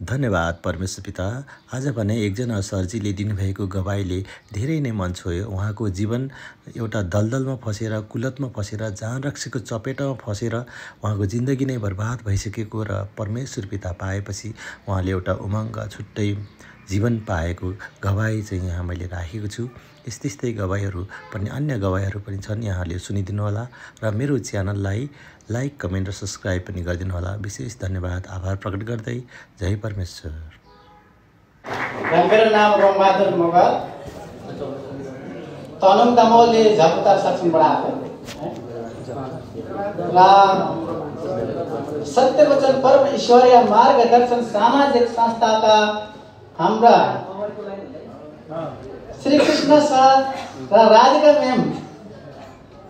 धन्यवाद परमेश्वर पिता। आज भने एकजना सरजीले दिनुभएको गवाईले धेरै नै मन छोयो। उहाँको जीवन एउटा दलदलमा फसेर, कुलतमा फसेर, जान रक्सीको चपेटामा फसेर उहाँको जिन्दगी नै बर्बाद भइसकेको र परमेश्वर पिता पाएपछि उहाँले एउटा उमङ्ग छुट्टै जीवन पाएको गवाई चाहिँ यहाँ मैले राखेको छु। यस्तै गवाईहरू पनि, अन्य गवाईहरू पनि छन्, यहाँले सुनिदिनु होला र मेरो च्यानललाई लाइक, कमेन्ट र सब्सक्राइब पनि गरिदिनु होला। विशेष धन्यवाद, आभार प्रकट गर्दै जय परमेश्वर। मेरो नाम रमबहादुर मगर, तनहुँ दमौली झपुतार सक्षमबाट आएको र सत्यवचन परम ईश्वरीय मार्गदर्शन सामाजिक संस्थाका हाम्रा श्री कृष्ण सर र राधिका म्याम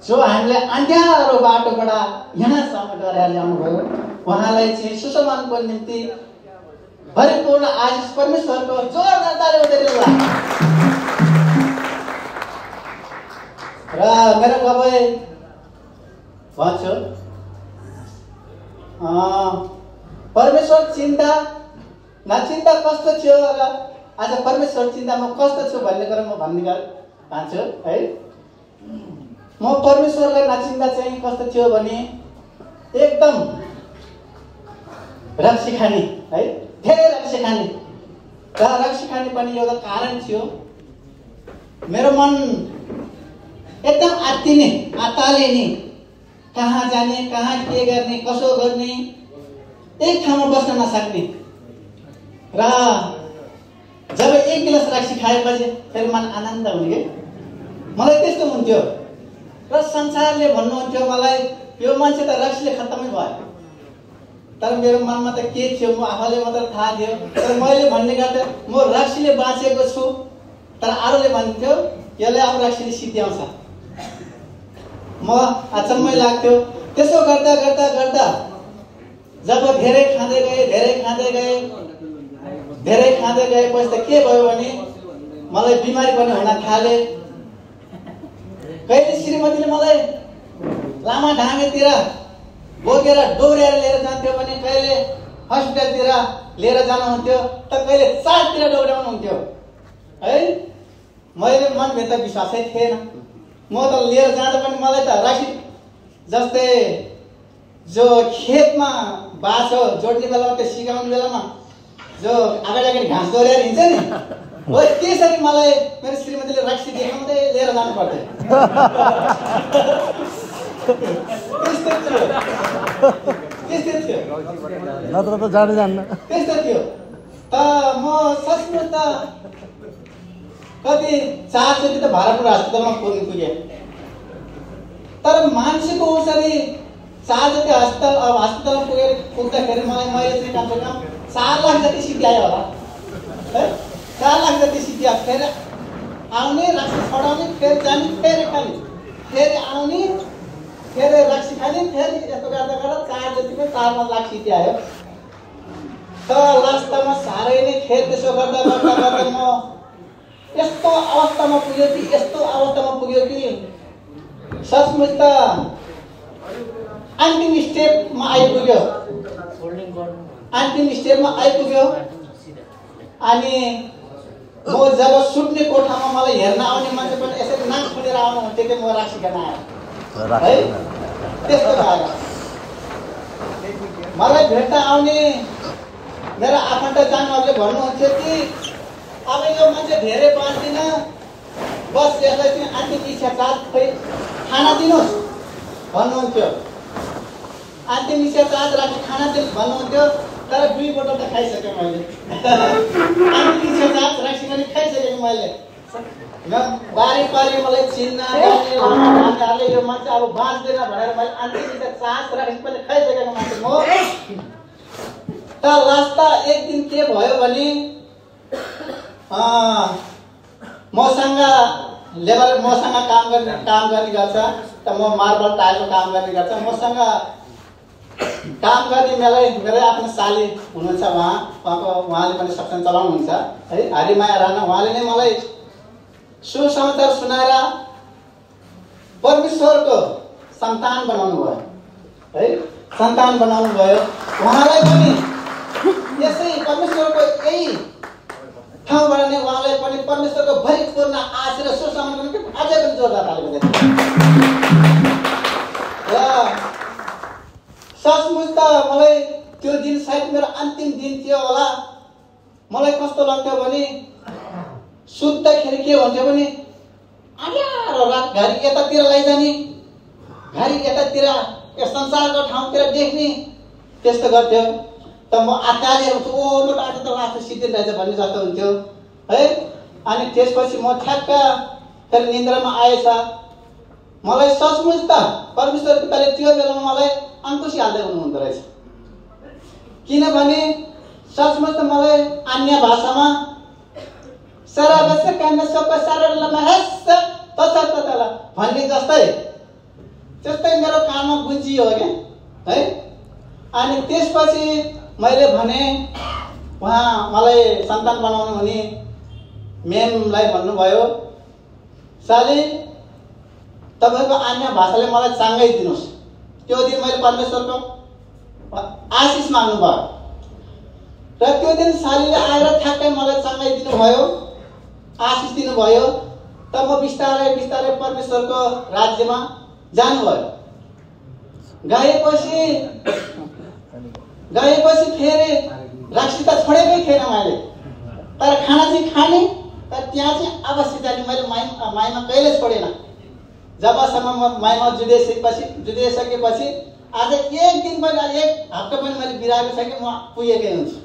जो हामीले अन्ध्यारो बाटोबाट यहाँसम्म गरेर ल्याउनुभयो, उहाँलाई चाहिँ सुसमानको निम्ति भरिपूर्ण आशिष परमेश्वरको जोरदार ताली बजाइदिनुहोला। र मेरो गवाई भन्छु, परमेश्वर चिन्ता नचिन्ता कस्तो थियो र आज परमेश्वर चिन्तामा कस्तो छु भन्ने कुरा म भन्ने चाहन्छु है। म परमेश्वरलाई नचिन्दा चाहिँ कस्तो थियो भने एकदम रक्सी खाने है, धेरै रक्सी खाने र रक्सी खाने पनि एउटा कारण थियो। मेरो मन एकदम आत्तिने, आत्तालिने, कहाँ जाने, कहाँ के गर्ने, कसो गर्ने, एक ठाउँमा बस्न नसक्ने र जब एक गिलास रक्सी खाएपछि फेरि मन आनन्द हुने कि मलाई त्यस्तो हुन्थ्यो र संसारले भन्नुहुन्थ्यो मलाई यो मान्छे त रक्सीले खत्तमै भयो। तर मेरो मनमा त के थियो म आफैले मात्र थाहा थियो। तर मैले भन्ने गर्थेँ म रक्सीले बाँचेको छु, तर अरूले भन्थ्यो यसले अब रक्सीले सिद्ध्याउँछ। म अचम्मै लाग्थ्यो। त्यसो गर्दा गर्दा गर्दा जब धेरै खाँदै गएपछि त के भयो भने मलाई बिमारी पनि हुन थाले। कहिले श्रीमतीले मलाई लामा ढाँगेतिर बोकेर डोर्याएर लिएर जान्थ्यो भने कहिले हस्पिटलतिर लिएर जानुहुन्थ्यो त कहिले चारतिर दौडाउनुहुन्थ्यो है। मैले मनभित्र विश्वासै थिएन। म त लिएर जाँदा पनि मलाई त रक्सी जस्तै जो खेतमा बाछो जोड्ने बेलामा त्यो सिकाउने बेलामा जो अगाडि घाँस डोर्याएर हिँड्छ नि, हो त्यसरी मलाई मेरो श्रीमतीले रक्सी देखाउँदै लिएर जानु पर्थ्यो। त्यस्तै थियो नत्र त जानु जान्न। त्यस्तो थियो। त म सचमुच त कति 4 चोटि त भारतपुर हस्पिटलमा पुगेँ। तर मान्छेको उसरी 4 चोटि हस्पिटलमा पुग्दाखेरि मैले चाहिँ कमसे कम 4 लाख जति सिद्ध्यायो होला है। 4 लाख जति सिद्ध्यायो। फेरि आउने, रक्सी छडाउने, फेरि जाने, फेरि खाने, फेरि आउने, फेरि रक्सी खाने, फेरि यस्तो गर्दा गर्दा 4 लाख सिद्ध्यायो। त वास्तवमा साह्रै नै खेद। त्यसो गर्दा गर्दा गर्दा म यस्तो अवस्थामा पुग्यो कि सचमुच त अन्तिम स्टेपमा आइपुग्यो। अनि म जब सुत्ने कोठामा मलाई हेर्न आउने मान्छे पनि यसरी नाक खोलेर आउनुहुन्थ्यो कि म रक्सी खान आएँ है। त्यस्तो भयो। मलाई भेट्न आउने मेरो आफन्त जानहरूले भन्नुहुन्थ्यो कि अब यो मान्छे धेरै बाँच्दैन, बस यसलाई चाहिँ अन्तिम इच्छा खै खाना दिनुहोस् भन्नुहुन्थ्यो। अन्तिम इच्छा राखी खाना दिनुहोस् भन्नुहुन्थ्यो। तर 2 बोतल त खाइसकेँ मैले। अन्तिम इच्छा राखी पनि खाइसकेँ मैले। बारी मलाई चिन्न जान्नेहरूले यो मान्छे अब बाँच्दैन भनेर मैले अन्तिम इच्छा राखी पनि खाइसकेको मान्छे म। त लास्ट एक दिन के भयो भने मसँग काम गर्ने गर्छ। त म मार्बल टाइलको काम गर्ने गर्छ। मसँग काम गर्ने मेरै आफ्नो साली हुनुहुन्छ, उहाँले पनि सक्षम चलाउनुहुन्छ है, हरिमाया राणा। उहाँले नै मलाई सुसमाचार सुनाएर परमेश्वरको सन्तान बनाउनु भयो है, सन्तान बनाउनु भयो। उहाँलाई पनि यसै परमेश्वरको यही ठाउँबाट नै उहाँलाई पनि परमेश्वरको भरिपूर्ण आश र सुसमाचारको निम्ति अझै पनि जोरदार ताली बजाइदिनु। र सचमुच त मलाई त्यो दिन सायद मेरो अन्तिम दिन थियो होला। मलाई कस्तो लाग्थ्यो भने सुत्दाखेरि के भन्थ्यो भने अँध्यारो रात घरि यतातिर लैजाने, घरि यतातिर यो संसारको ठाउँतिर देख्ने, त्यस्तो गर्थ्यो। त म आत्ताले हुन्छु ओ म त आज त लास्ट सिद्धिन रहेछ भन्ने जस्तो हुन्थ्यो है। अनि त्यसपछि म ठ्याक्क फेरि निन्द्रामा आएछ। मलाई सचमुच त परमेश्वर पिताले त्यो बेलामा मलाई अङ्कुशी हाल्दै हुनुहुँदो रहेछ। किनभने सचमुच त मलाई अन्य भाषामा भन्ने जस्तै मेरो कानमा गुन्जियो क्या है। अनि त्यसपछि मैले भने उहाँ मलाई सन्तान बनाउनु हुने मेमलाई भन्नुभयो, साली तपाईँको अन्य भाषाले मलाई चाँगै दिनुहोस्। त्यो दिन मैले परमेश्वरको आशिष माग्नुभयो र त्यो दिन सालीले आएर ठ्याक्कै मलाई चाँगै दिनुभयो, आशिष दिनुभयो। त म बिस्तारै बिस्तारै परमेश्वरको राज्यमा जानुभयो। गएपछि फेरि रक्सी त छोडेकै थिएन मैले, तर खाना चाहिँ खाने, तर त्यहाँ चाहिँ अवश्य जाने। मैले माइमा कहिले छोडेन। जबसम्म म माइमा जुदिसकेपछि आज एक दिन पनि, एक हप्ता पनि मैले बिराएको छैन, म पुगेकै हुन्छु।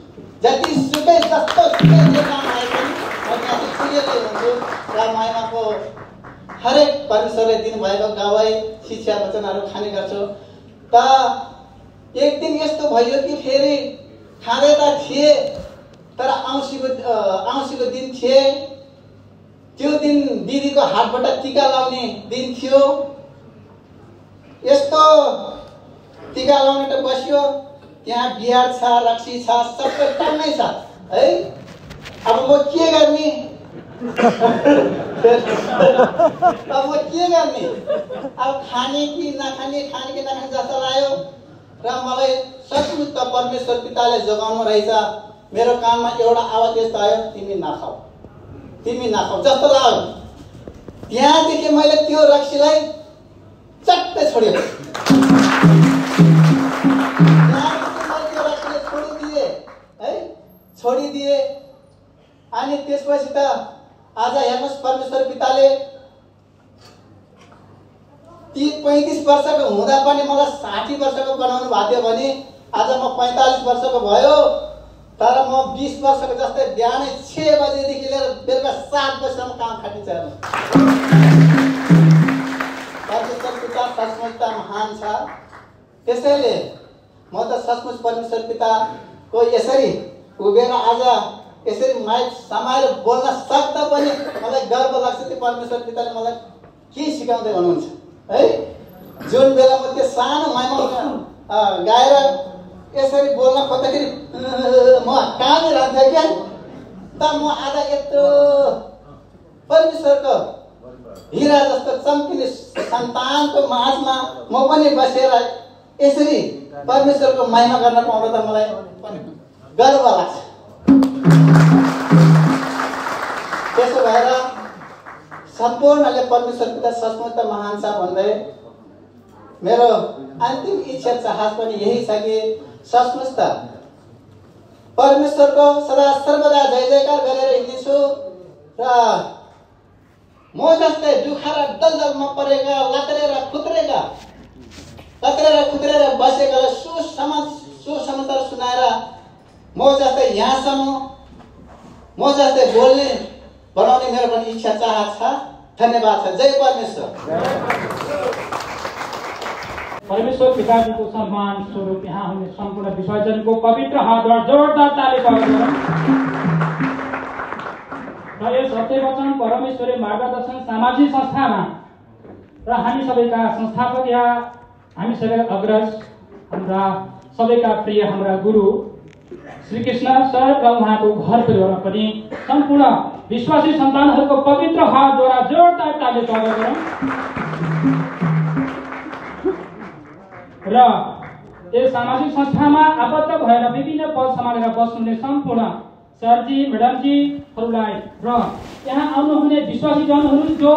जति सुकै जस्तो सुकै काम आए पनि म त्यहाँ पुगेकै हुन्छु। र माइमाको हरेक परमेश्वरले दिनुभएको गवाई शिक्षा वचनहरू खाने गर्छु। त एक दिन यस्तो भयो कि फेरि खाँदै त थिए, तर औँसीको दिन थिए। त्यो दिन दिदीको हातबाट टिका लाउने दिन थियो। यस्तो टिका लाउने त बस्यो, त्यहाँ बिहार छ, रक्सी छ, सबै टन्नै छ है। अब म के गर्ने? अब खाने कि नखाने जस्तो लाग्यो। र मलाई सचमुच त परमेश्वर पिताले जोगाउनु रहेछ। मेरो कानमा एउटा आवाज यस्तो आयो, तिमी नखाऊ जस्तो लाग्यो। त्यहाँदेखि मैले त्यो रक्सीलाई चट्टै छोड्यो। छोडिदिए। अनि त्यसपछि त आज हेर्नुहोस् परमेश्वर पिताले 35 वर्षको हुँदा पनि मलाई 60 वर्षको बनाउनु भएको थियो भने आज म 45 वर्षको भयो। तर म 20 वर्षको जस्तै बिहानै 6 बजेदेखि लिएर बेलुका 7 बजीसम्म काम खाटिन्छ। परमेश्वर पिता सचमुच त महान छ। त्यसैले म त सचमुच परमेश्वर पिताको यसरी उभिएर आज यसरी माइक समाएर बोल्न सक्दा पनि मलाई गर्व लाग्छ कि परमेश्वर पिताले मलाई के सिकाउँदै हुनुहुन्छ है। जुन बेला म त्यो सानो माइमा गाएर यसरी बोल्न खोज्दाखेरि म कामिरहन्थेँ क्या। त म आज यत्रो परमेश्वरको हिरा जस्तो चम्किने सन्तानको माझमा म पनि बसेर यसरी परमेश्वरको महिमा गर्न पाउँदा त मलाई गर्व लाग्छ। त्यसो भएर सम्पूर्णले परमेश्वर पिता सचमुच त महान छ भन्दै मेरो अन्तिम इच्छा चाहत पनि यही छ कि सचमुच त परमेश्वरको सदा सर्वदा जय जयकार गरेर हिँड्नेछु। र म जस्तै दुःख र दलदलमा परेका लत्रेर खुत्रेर बसेकालाई सुसमाचार सुनाएर म जस्तै यहाँसम्म म जस्तै बोल्ने बनाउने मेरो पनि इच्छा चाहत छ। धन्यवाद छ। जय परमेश्वर। परमेश्वर पिताजीको सम्मान स्वरूप यहाँ हुने सम्पूर्ण विसर्जनको पवित्र हातबाट जोरदार ताली बजाउनु। र यस सत्यवचन परमेश्वरी मार्गदर्शन सामाजिक संस्थामा र हामी सबैका संस्थापक या हामी सबैका अग्रज हाम्रा सबैका प्रिय हाम्रा गुरु श्री कृष्ण सर र उहाँको घर परिवारमा पनि सम्पूर्ण विश्वासी सन्तानहरूको पवित्र हातद्वारा जोरदार ताली स्वागत गरौँ। र यस सामाजिक संस्थामा आबद्ध भएर विभिन्न पद सम्हालेर बस्नुहुने सम्पूर्ण सरजी मेडमजीहरूलाई र यहाँ आउनुहुने विश्वासी जनहरू जो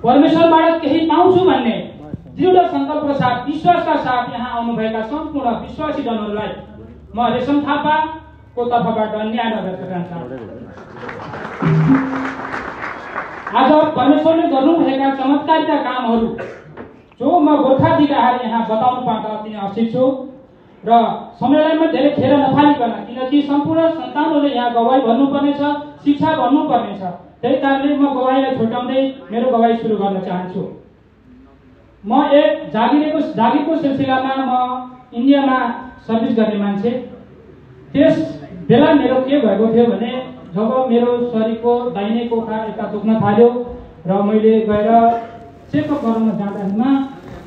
परमेश्वरबाट केही पाउँछु भन्ने दृढ संकल्पका साथ विश्वासका साथ यहाँ आउनुभएका सम्पूर्ण विश्वासी जनहरूलाई म रेशम थापाको तर्फबाट न्याय व्यक्त गर्न चाहन्छु। आज परमेश्वरले गर्नुभएका चमत्कारिक कामहरू जो म गोर्खाधिकार यहाँ बताउनु पाउँदा अति नै हर्षित छु र समयलाई म धेरै खेर नफालिकन किनकि सम्पूर्ण सन्तानहरूले यहाँ गवाई भन्नुपर्नेछ, शिक्षा भन्नुपर्नेछ, त्यही कारणले म गवाईलाई छुट्याउँदै मेरो गवाई सुरु गर्न चाहन्छु। म एक जागिरको सिलसिलामा म इन्डियामा सर्भिस गर्ने मान्छे। त्यस बेला मेरो के भएको थियो भने जब मेरो शरीरको दाहिने कोखा यता दुख्न थाल्यो र मैले गएर चेकअप गराउन जाँदाखेरिमा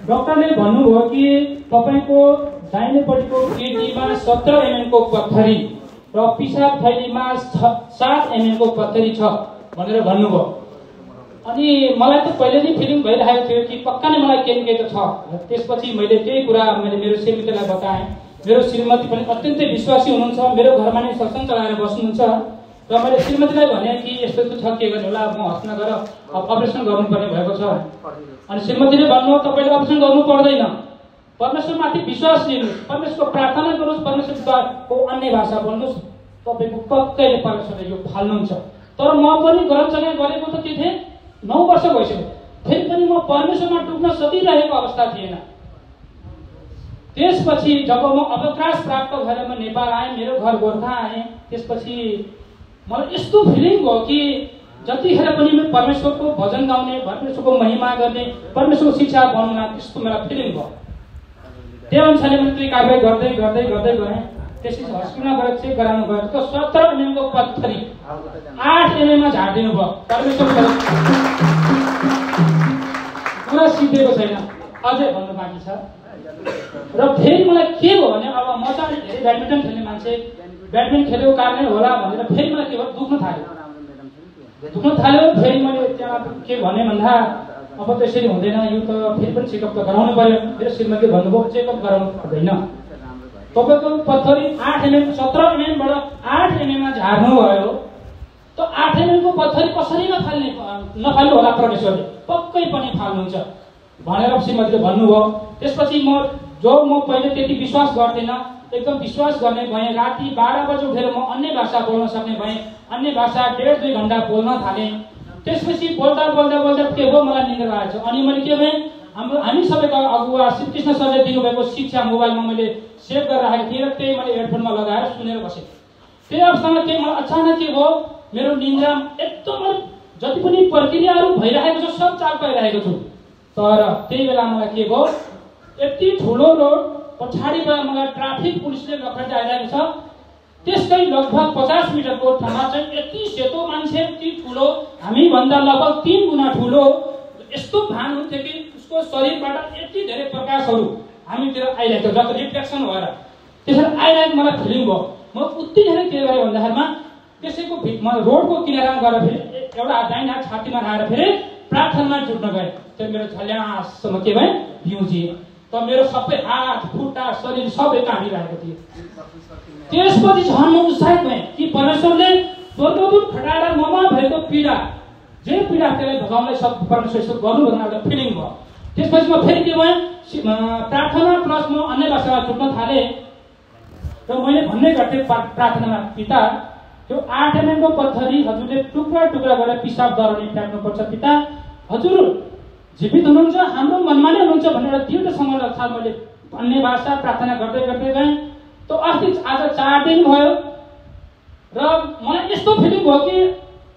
डाक्टरले भन्नुभयो कि तपाईको दाहिनेपट्टिको किडनीमा 17 mm को पत्थरी र पिसाब थैलीमा 7 mm को पत्थरी छ भनेर भन्नुभयो। अनि मलाई त पहिले नै फिलिङ भइरहेको थियो कि पक्का नै मलाई केही न केही त छ। त्यसपछि मैले त्यही कुरा मेरो श्रीमतीलाई बताएँ। मेरो श्रीमती पनि अत्यन्तै विश्वासी हुनुहुन्छ, मेरो घरमा नै सत्संग चलाएर बस्नुहुन्छ र मैले श्रीमतीलाई भने कि यस्तो छ के गर्ने होला, म हस्पिटल गएर अपरेसन गर्नुपर्ने भएको छ। अनि श्रीमतीले भन्नु तपाईले अपरेसन गर्नु पर्दैन, परमेश्वरमाथि विश्वास लिनुहोस्, परमेश्वरको प्रार्थना गर्नुहोस्, परमेश्वरको अन्य भाषा बोल्नुहोस्, तपाईको पक्कै परमेश्वरले यो फाल्नुहुन्छ। तर म पनि गलतसँग गरेको त के थिएँ, 9 वर्ष भइसक्यो, फेरि पनि म परमेश्वरमा डुब्न सकिरहेको अवस्था थिएन। त्यसपछि जब म अवकाश प्राप्त भएर म नेपाल आएँ, मेरो घर गोर्खा आएँ, त्यसपछि मलाई यस्तो फिलिङ भयो कि जतिखेर पनि म परमेश्वरको भजन गाउने, परमेश्वरको महिमा गर्ने, परमेश्वरको शिक्षा बनाउन त्यस्तो मलाई फिलिङ भयो। त्यही अनुसारले मैले कारबाही गर्दै गर्दै गर्दै गएँ। त्यसपछि हस्पिटलमा गएर चेक गराउनु गयो त 17 mm को पत्थरी 8 mm मा झारिदिनु भयो। परमेश्वरले पुरा सिद्धेको छैन, अझै भन्नु बाँकी छ। र फेरि मलाई के भयो भने अब म त धेरै ब्याडमिन्टन खेल्ने मान्छे, ब्याडमिन्टन खेलेको कारणले होला भनेर फेरि मलाई के भयो, दुख्न थाल्यो। फेरि मैले त्यहाँ के भने भन्दा अब त्यसरी हुँदैन, यो त फेरि पनि चेकअप त गराउनु पर्यो। मेरो श्रीमतीले भन्नुभयो चेकअप गराउनु पर्दैन, तपाईको पत्थरी 8 mm 17 mm बाट 8 mm मा झार्नु भयो। त 8 mm को पत्थरी कसरी नफाल्नु होला, परमेश्वरले पक्कै पनि फाल्नुहुन्छ भनेर श्रीमतीले भन्नुभयो। त्यसपछि म पहिले त्यति विश्वास गर्दिनँ, एकदम विश्वास गर्ने भएँ। राति 12 बजे उठेर म अन्य भाषा बोल्न सक्ने भएँ, अन्य भाषा 1.5-2 घण्टा बोल्न थालेँ। त्यसपछि बोल्दा के हो, मलाई निन्द्रा लागेको छ। अनि मैले के भएँ, हामी सबैका अगुवा श्रीकृष्ण सरले दिनुभएको शिक्षा मोबाइलमा मैले सेभ गरेर राखेको थिएँ र त्यही मैले हेडफोनमा लगाएर सुनेर बसेँ। त्यही अवस्थामा के मलाई अचानक के भयो, मेरो निन्द्रा एकदम जति पनि प्रक्रियाहरू भइरहेको छ सब चाल पाइरहेको छु। तर त्यही बेला मलाई के भयो, यति ठुलो रोड पछाडिबाट मलाई ट्राफिक पुलिसले लखेट्दै आइरहेको छ। त्यसकै लगभग 50 मिटरको ठाउँमा चाहिँ यति सेतो मान्छे, यति ठुलो, हामीभन्दा लगभग 3 गुणा ठुलो, यस्तो भान हुन्थ्यो कि उसको शरीरबाट यति धेरै प्रकाशहरू हामीतिर आइरहेको थियो, जस्तो रिफ्लेक्सन भएर त्यसरी आइरहेको मलाई फिलिङ भयो। म उति धेरै के गरेँ भन्दाखेरिमा त्यसैको म रोडको किनारमा गएर फेरि एउटा दाहिने हात छातीमा राखेर फेरि प्रार्थनामा जुट्न गएँ। त्यो मेरो झल्यासम्म के भएँ, बिउजिए। त मेरो सबै हात खुट्टा शरीर सबै कामिरहेको थियो। त्यसपछि झन् म उत्साहित भएँ कि परमेश्वरले स्वर्गदूत खटाएर ममा भएको पीडा, जे पीडा त्यसलाई भगाउनलाई सब परमेश्वर गर्नु भन्ने एउटा फिलिङ भयो। त्यसपछि म फेरि के भएँ, प्रार्थना प्लस म अन्य भाषामा जुट्न थालेँ र मैले भन्ने गर्थेँ प्रार्थनामा, पिता त्यो 8 mm को पत्थरी हजुरले टुक्रा टुक्रा गरेर पिसाब दराउने फ्याँक्नुपर्छ। पिता हजुर जीवित हुनुहुन्छ, हाम्रो मनमा नै हुनुहुन्छ भनेर दृढसँग साथ मैले अन्य भाषा प्रार्थना गर्दै गर्दै गएँ। त आज 4 दिन भयो र मलाई यस्तो फिलिङ भयो कि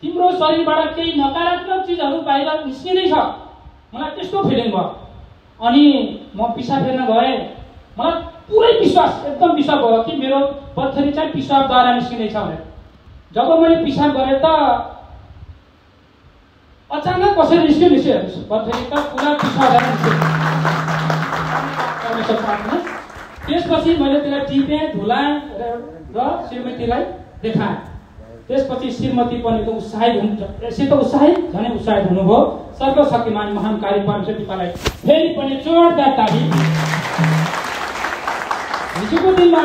तिम्रो शरीरबाट केही नकारात्मक चिजहरू बाहिर निस्किँदैछ, मलाई त्यस्तो फिलिङ भयो। अनि म पिसाब फेर्न गएँ, मलाई पुरै विश्वास, एकदम विश्वास भयो कि मेरो पत्थरी चाहिँ पिसाबद्वारा निस्किँदैछ भनेर। जब मैले पिसाब गरेँ त अचानक कसरी निस्क्यो पत्थरी त पुरा पिसाबद्वारा निस्क्यो। त्यसपछि मैले त्यसलाई टिपेँ, धुलाएँ र श्रीमतीलाई देखाएँ। त्यसपछि श्रीमती पनि त उत्साहित हुन्छ, यसै त उत्साहित झनै उत्साहित हुनुभयो। सर्वशक्तिमान महान कार्य परमेश्वर पितालाई फेरि पनि जोरदार ताली। हिजोको दिनमा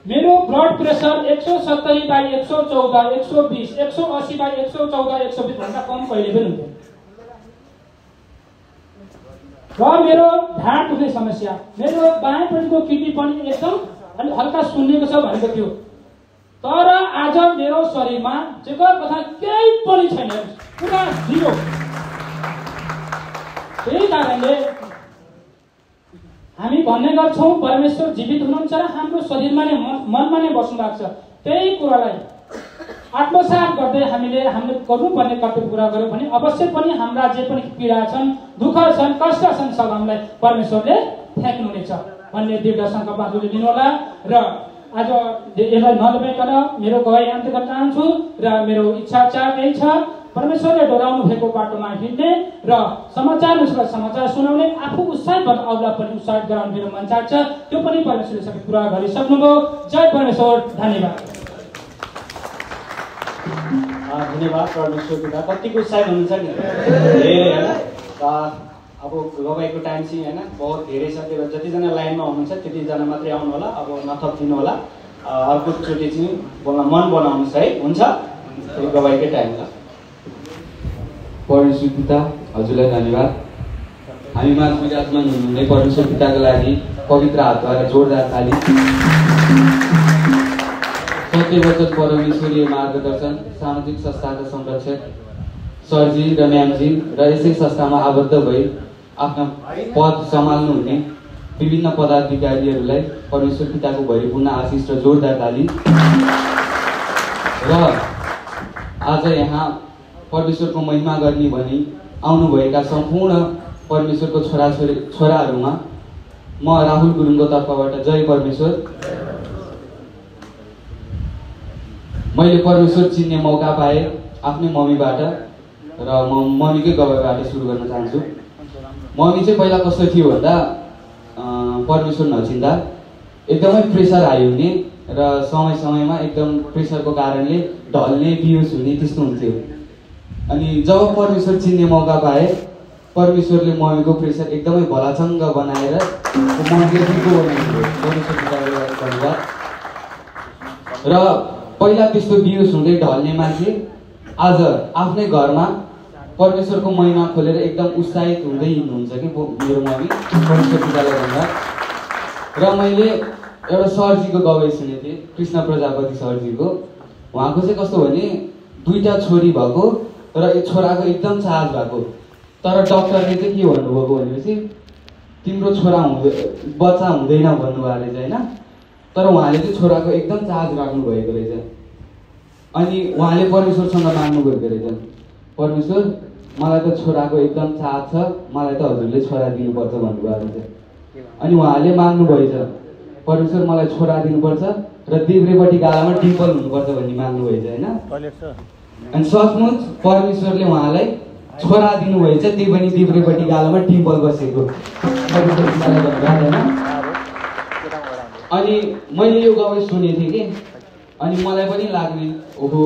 मेरो ब्लड प्रेसर 170/114, 120, 180/114, 120 भन्दा कम कहिले पनि हुन्थ्यो। र मेरो ढाड दुख्ने समस्या, मेरो बायाँपट्टिको किडनी पनि एकदम अलि हल्का सुन्निएको छ भनेको थियो। तर आज मेरो शरीरमा जगत कथा केही पनि छैन, पुरा जिरो। त्यही कारणले हामी भन्ने गर्छौँ परमेश्वर जीवित हुनुहुन्छ र हाम्रो शरीरमा नै मनमा नै बस्नु भएको छ। त्यही कुरालाई आत्मसात गर्दै हामीले गर्नुपर्ने कर्तव्य पुरा गर्यौँ भने अवश्य पनि हाम्रा जे पनि पीडा छन्, दुःख छन्, कष्ट छन्, सब हामीलाई परमेश्वरले फ्याँक्नुहुनेछ भन्ने दृढ सङ्कल्प आफूले लिनुहोला। र आज यसलाई नलबेकन मेरो गवाई अन्त्य गर्न चाहन्छु र मेरो इच्छा चाह यही छ, परमेश्वरले डोराउनु भएको बाटोमा हिँड्ने र समाचारनुसार समाचार सुनाउने, आफू उत्साहित भएर अरूलाई पनि उत्साहित गराउनु मेरो मन चाहन्छ। त्यो पनि परमेश्वरले सबै पुरा गरिसक्नुभयो। जय परमेश्वर, धन्यवाद। धन्यवाद परमेश्वर पिता। कतिको उत्साहित हुनुहुन्छ नि धेरै होइन। अब गवाईको टाइम चाहिँ होइन बहुत धेरै छ, त्यही भएर जतिजना लाइनमा हुनुहुन्छ त्यतिजना मात्रै आउनु होला। अब नथपिदिनु होला, अर्कोचोटि चाहिँ मन बनाउनुहोस् है। हुन्छ, गवाईकै टाइम ल। परमेश्वर पिता हजुरलाई धन्यवाद। हामी माझ विराजमान हुनुहुने परमेश्वर पिताको लागि पवित्र हातद्वारा जोरदार ताली। सत्य वचन परमेश्वरीय मार्गदर्शन सामाजिक संस्थाका संरक्षक सरजी र म्यामजी र यसै संस्थामा आबद्ध भई आफ्नो पद सम्हाल्नुहुने विभिन्न पदाधिकारीहरूलाई परमेश्वर पिताको भरिपूर्ण आशिष र जोरदार ताली। र आज यहाँ परमेश्वरको महिमा गर्ने भनी आउनुभएका सम्पूर्ण परमेश्वरको छोराहरूमा म राहुल गुरुङको तर्फबाट जय परमेश्वर। मैले परमेश्वर चिन्ने मौका पाएँ आफ्नै मम्मीबाट र म मम्मीकै गवाईबाट सुरु गर्न चाहन्छु। मम्मी चाहिँ पहिला कस्तो थियो भन्दा परमेश्वर नचिन्दा एकदमै प्रेसर हाई हुने र समय समयमा एकदम प्रेसरको कारणले ढल्ने, बिहोस हुने त्यस्तो हुन्थ्यो। अनि जब परमेश्वर चिन्ने मौका पाएँ, परमेश्वरले मम्मीको प्रेसर एकदमै भलाचङ्ग बनाएर मम्मीले दिएको बनाइदियो। परमेश्वर पिताले धन्यवाद। र पहिला त्यस्तो बिहोस हुँदै ढल्ने मान्छे आज आफ्नै घरमा परमेश्वरको महिमा खोलेर एकदम उत्साहित हुँदै हिँड्नुहुन्छ कि मेरो मम्मी। परमेश्वर पितालाई धन्यवाद। र मैले एउटा सरजीको गवाई सुनेको थिएँ, कृष्ण प्रजापति सरजीको। उहाँको चाहिँ कस्तो भने 2टा छोरी भएको र एक छोराको एकदम चाहज भएको। तर डक्टरले चाहिँ के भन्नुभएको भनेपछि तिम्रो बच्चा हुँदैन भन्नुभएको रहेछ होइन। तर उहाँले चाहिँ छोराको एकदम चाहज राख्नु भएको रहेछ। अनि उहाँले परमेश्वरसँग माग्नु गएको रहेछ, परमेश्वर मलाई त छोराको एकदम चाहज छ, मलाई त हजुरले छोरा दिनुपर्छ भन्नुभएको रहेछ। अनि उहाँले माग्नु भएछ, परमेश्वर मलाई छोरा दिनुपर्छ र देब्रेपट्टि गालामा डिम्पल हुनुपर्छ भन्ने माग्नु भएछ होइन। अनि सचमुच परमेश्वरले उहाँलाई छोरा दिनुभएछ, त्यही पनि देब्रेपट्टि गालामा डिम्पल बसेको। अनि मैले यो गवाई सुनेको थिएँ कि, अनि मलाई पनि लाग्ने ओहो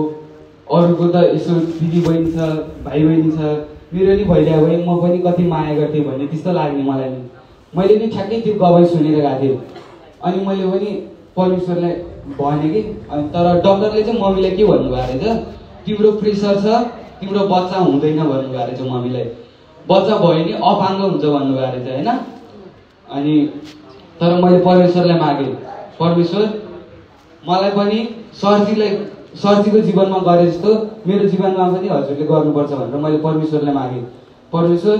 अरूको त यसो दिदी बहिनी छ, भाइ बहिनी छ, मेरो नि भइदियो भए म पनि कति माया गर्थेँ भन्ने त्यस्तो लाग्ने मलाई नि। मैले नि ठ्याक्कै त्यो गवाई सुनेर गएको थिएँ। अनि मैले पनि परमेश्वरलाई भने कि, अनि तर डक्टरले चाहिँ मम्मीलाई के भन्नुभएको रहेछ, तिम्रो प्रेसर छ, तिम्रो बच्चा हुँदैन भन्नुभएको रहेछ मम्मीलाई। बच्चा भयो नि अपाङ्ग हुन्छ भन्नुभएको रहेछ होइन। अनि तर मैले परमेश्वरलाई मागेँ, परमेश्वर मलाई पनि सरजीको जीवनमा गरे जस्तो मेरो जीवनमा पनि हजुरले गर्नुपर्छ भनेर मैले परमेश्वरलाई मागेँ। परमेश्वर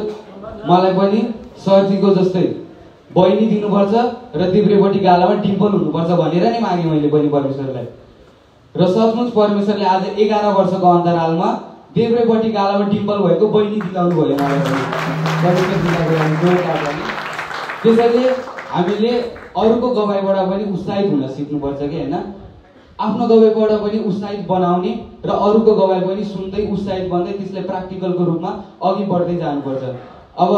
मलाई पनि सरजीको जस्तै बहिनी दिनुपर्छ र देब्रेपट्टि गालामा डिम्पल हुनुपर्छ भनेर नै मागेँ मैले पनि परमेश्वरलाई। र सचमुच परमेश्वरले आज 11 वर्षको अन्तरालमा देब्रेपट्टि गालामा डिम्पल भएको बहिनी दिलाउनु भयो मलाई पनि। त्यसैले हामीले अरूको गवाईबाट पनि उत्साहित हुन सिक्नुपर्छ कि होइन। आफ्नो गवाईबाट पनि उत्साहित बनाउने र अरूको गवाई पनि सुन्दै उत्साहित बन्दै त्यसलाई प्र्याक्टिकलको रूपमा अघि बढ्दै जानुपर्छ। अब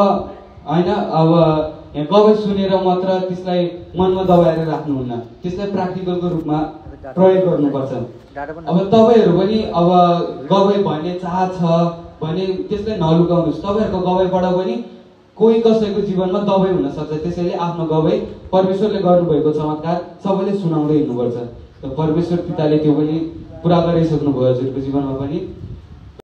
होइन, अब यहाँ गवाई सुनेर मात्र त्यसलाई मनमा दबाएर राख्नुहुन्न, त्यसलाई प्र्याक्टिकलको रूपमा प्रयोग गर्नुपर्छ। अब तपाईँहरू पनि अब गवाई भन्ने चाह छ भने त्यसलाई नलुकाउनुहोस्। तपाईँहरूको गवाईबाट पनि कोही कसैको जीवनमा दबाई हुनसक्छ। त्यसैले आफ्नो गवाई परमेश्वरले गर्नुभएको चमत्कार सबैले सुनाउँदै हिँड्नुपर्छ। परमेश्वर पिताले त्यो पनि पुरा गरिसक्नुभयो हजुरको जीवनमा पनि।